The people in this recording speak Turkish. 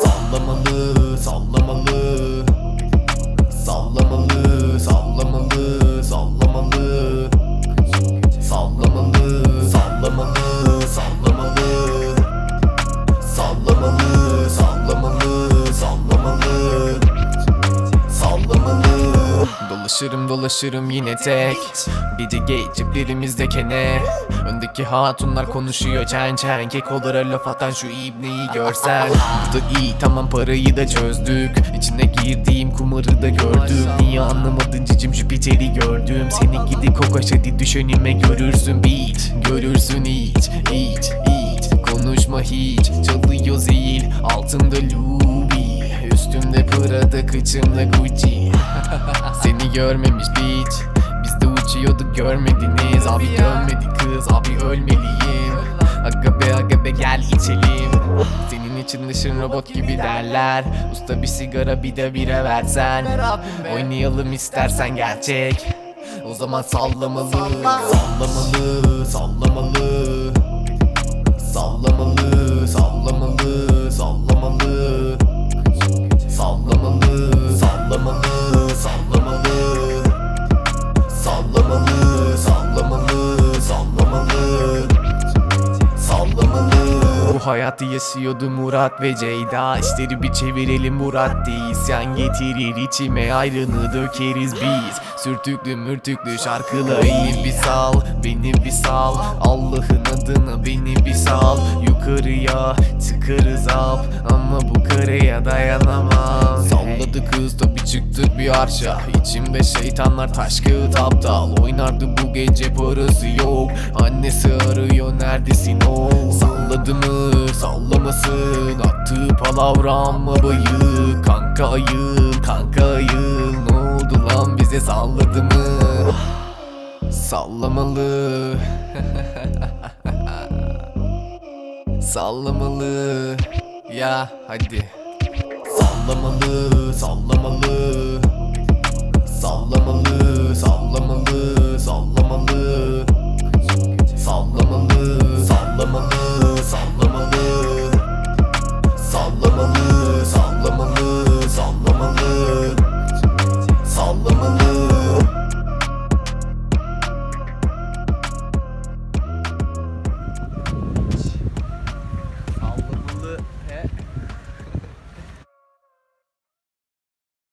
Sallamalı, sallamalı, sallamalı, sallamalı, sallamalı, sallamalı, sallamalı, sallamalı, sallamalı, sallamalı, sallamalı, sallamalı. Dolaşırım yine tek. Gece geç ceplerimizde kene. Öndeki hatunlar konuşuyor çen çen. Kekolara laf atan şu ibneyi görsen. Bu da iyi, tamam, parayı da çözdük. İçine girdiğim kumarı da gördüm. Niye anlamadın cicim, Jüpiter'i gördüm. Seni gidi kokaş, hadi düş önüme, görürsün beat. Görürsün hiç. Konuşma hiç, çalıyor zil. Altımda Louis, üstümde Prada, kıçımda Gucci. Seni görmemiş bitch, biz de uçuyorduk görmediniz. Abi dönmedi kız, abi ölmeliyim. Aga be gel içelim. Senin için dışın robot gibi derler. Usta bir sigara bir de bira versen. Oynayalım istersen gerçek. O zaman sallamalı, sallamalı, sallamalı, sallamalı, sallamalı, sallamalı, sallamalı, sallamalı, sallamalı, sallamalı, sallamalı, sallamalı, sallamalı. Bu hayatı yaşıyordu Murat ve Ceyda. İşleri bir çevirelim, Murat değil isyan getirir, içime ayrını dökeriz biz. Sürtüklü mürtüklü şarkılar. Beni bir sal, Allah'ın adına beni bir sal. Yukarıya çıkarız ap, ama bu karaya dayanamam. Salladı kız, tabi çıktık bir arşa. İçimde şeytanlar taş kağıt aptal. Oynardı bu gece, parası yok. Annesi arıyor, neredesin o? Salladı mı sallamasın, attığı palavra ama bayık. Kanka ayıl, ne oldu lan bize, salladı mı? Sallamalı. Sallamalı. Ya hadi. Sallamalı, sallamalı, sallamalı, sallamalı, sallamalı,